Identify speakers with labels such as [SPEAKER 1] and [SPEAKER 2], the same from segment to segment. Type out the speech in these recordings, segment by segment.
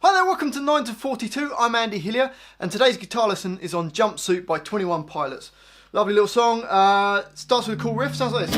[SPEAKER 1] Hi there, welcome to 9 to 42. I'm Andy Hillier, and today's guitar lesson is on Jumpsuit by 21 Pilots. Lovely little song. Starts with a cool riff, sounds like this.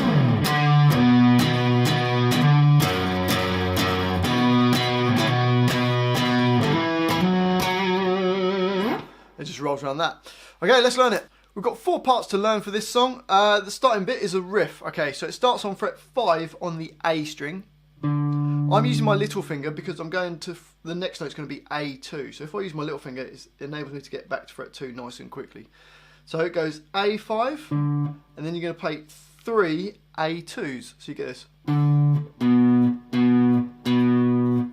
[SPEAKER 1] It just rolls around that. Okay, let's learn it. We've got 4 parts to learn for this song. The starting bit is a riff. Okay, so it starts on fret 5 on the A string. I'm using my little finger because I'm going to, the next note's going to be A2. So if I use my little finger, it enables me to get back to fret 2 nice and quickly. So it goes A5, and then you're going to play 3 A2s. So you get this.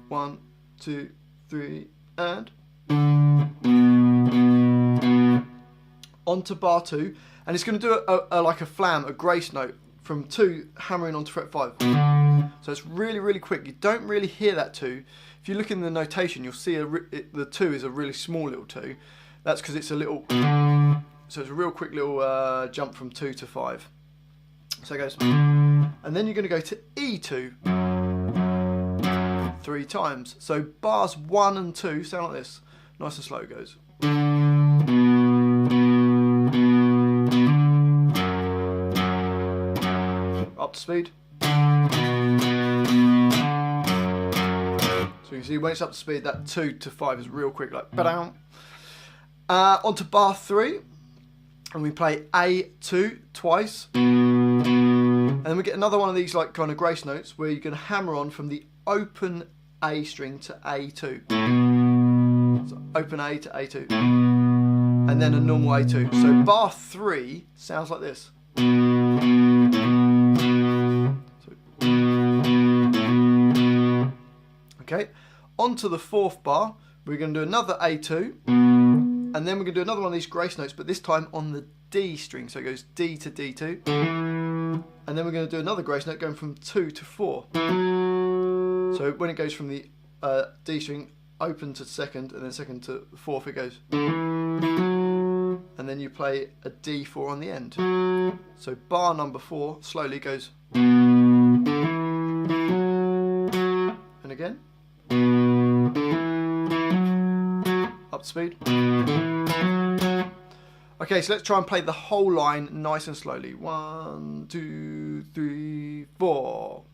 [SPEAKER 1] 1, 2, 3, and onto bar 2, and it's going to do like a flam, a grace note from 2 hammering onto fret 5. So it's really quick. You don't really hear that 2. If you look in the notation, you'll see the 2 is a really small little 2. That's because it's a little, so it's a real quick little jump from 2 to 5. So it goes, and then you're going to go to E2 3 times. So bars 1 and 2 sound like this. Nice and slow it goes. Up to speed. So you can see when it's up to speed, that 2 to 5 is real quick, like ba-down. Onto bar 3, and we play A2 twice, and then we get another one of these like kind of grace notes where you're going to hammer on from the open A string to A2. So open A to A2, and then a normal A2. So bar 3 sounds like this. Okay, onto the 4th bar, we're going to do another A2, and then we're going to do another one of these grace notes, but this time on the D string, so it goes D to D2, and then we're going to do another grace note going from 2 to 4. So when it goes from the D string open to 2nd, and then 2nd to 4th, it goes, and then you play a D4 on the end. So bar number 4 slowly goes, and again. Up to speed. Okay, so let's try and play the whole line nice and slowly. 1, 2, 3, 4.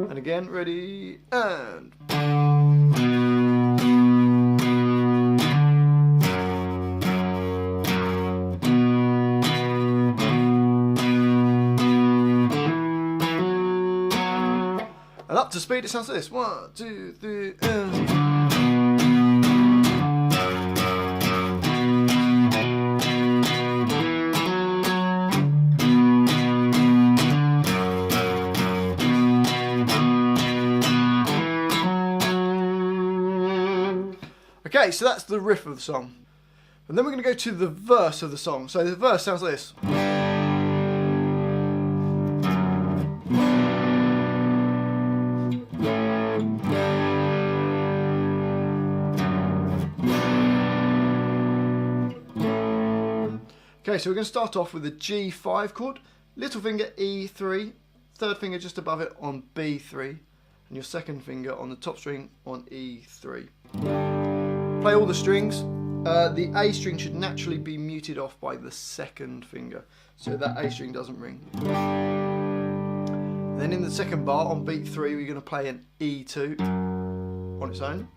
[SPEAKER 1] And again, ready, and up to speed, it sounds like this. 1, 2, 3, Okay, so that's the riff of the song. And then we're going to go to the verse of the song. So the verse sounds like this. Okay, so we're going to start off with a G5 chord, little finger E3, 3rd finger just above it on B3, and your 2nd finger on the top string on E3. Play all the strings. The A string should naturally be muted off by the 2nd finger, so that A string doesn't ring. Then in the 2nd bar on beat 3, we're going to play an E2 on its own.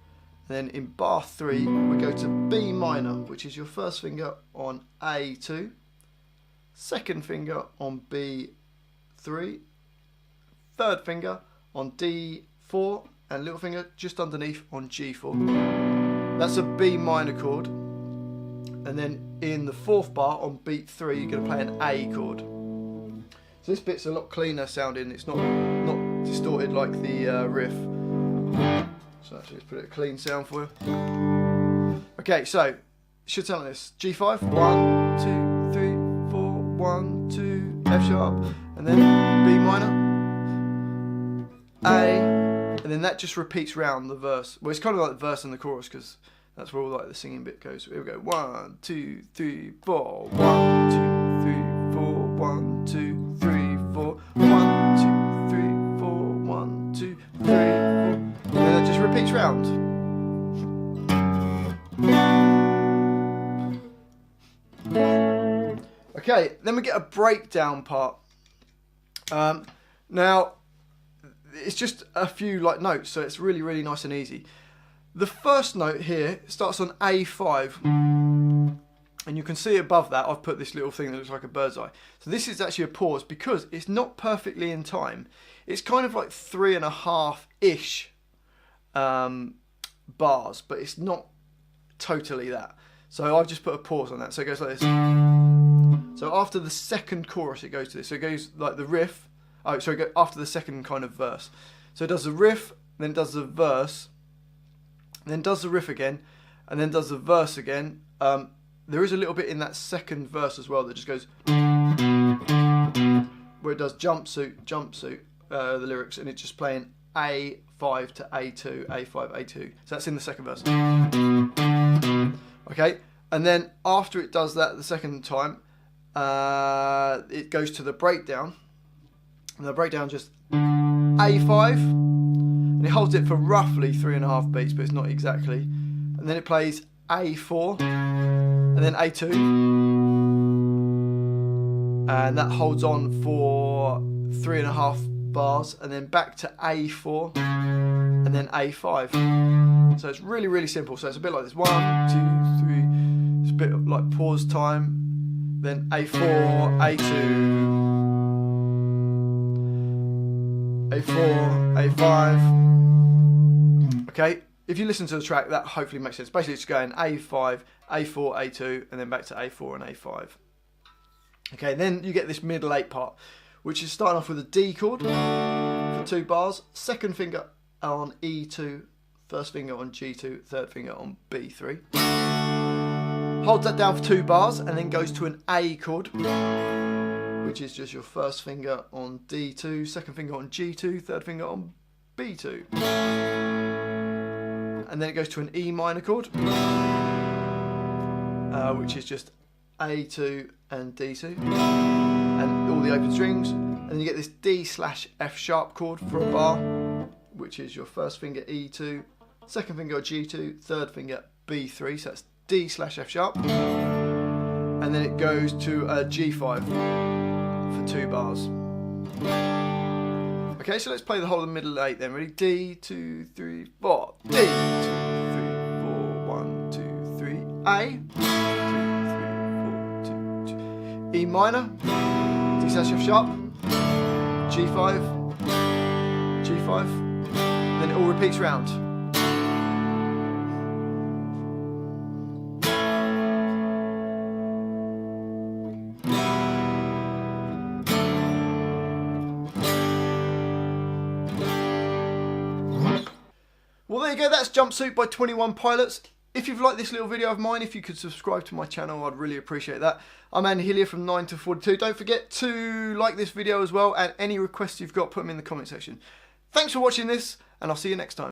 [SPEAKER 1] And then in bar 3, we go to B minor, which is your 1st finger on A2, 2nd finger on B3, 3rd finger on D4, and little finger just underneath on G4. That's a B minor chord. And then in the 4th bar on beat 3, you're going to play an A chord. So this bit's a lot cleaner sounding. It's not distorted like the riff. So actually let's put it a clean sound for you. Okay, so it should sound like this. G5, 1, 2, 3, 4, 1, 2, F sharp, and then B minor, A, and then that just repeats round the verse. Well, it's kind of like the verse and the chorus because That's where all like the singing bit goes. So here we go. 1, 2, 3, 4. 1, 2, 3, 4. 1, 2, 3, 4. 1, 2, 3, 4. 1, 2, 3, 4. And then it just repeats round. Okay, then we get a breakdown part. Now, it's just a few like notes, so it's really, really nice and easy. The first note here starts on A5, and you can see above that I've put this little thing that looks like a bird's eye. So this is actually a pause because it's not perfectly in time. It's kind of like 3.5-ish bars, but it's not totally that. So I've just put a pause on that. So it goes like this. So after the second chorus it goes to this. So it goes like the riff. Oh, sorry, go after the second kind of verse. So it does the riff, then it does the verse, then does the riff again, and then does the verse again. There is a little bit in that second verse as well that just goes where it does jumpsuit, the lyrics, and it's just playing A5 to A2, A5, A2. So that's in the second verse. Okay, and then after it does that the second time, it goes to the breakdown. And the breakdown just A5, and it holds it for roughly 3.5 beats, but it's not exactly. And then it plays A4, and then A2, and that holds on for 3.5 bars, and then back to A4, and then A5. So it's really, really simple. So it's a bit like this: 1, 2, 3. It's a bit of like pause time, then A4, A2. A4, A5. Okay, if you listen to the track, that hopefully makes sense. Basically, it's going A5, A4, A2, and then back to A4 and A5. Okay, then you get this middle 8 part, which is starting off with a D chord for 2 bars, second finger on E2, first finger on G2, third finger on B3. Holds that down for 2 bars, and then goes to an A chord, which is just your first finger on D2, second finger on G2, third finger on B2. And then it goes to an E minor chord, which is just A2 and D2, and all the open strings. And then you get this D/F sharp chord for a bar, which is your first finger E2, second finger G2, third finger B3, so that's D/F sharp. And then it goes to a G5. For 2 bars. Okay, so let's play the whole of the middle 8 then. Ready? D, 2, 3, 4. D, 2, 3, 4, 1, 2, 3. A, 2, 3, 4, 2, 2. E minor, D/F sharp, G5, G5. Then it all repeats round. Well, there you go, that's Jumpsuit by 21 Pilots. If you've liked this little video of mine, if you could subscribe to my channel, I'd really appreciate that. I'm Andy Hillier from 9 to 42. Don't forget to like this video as well, and any requests you've got, put them in the comment section. Thanks for watching this, and I'll see you next time.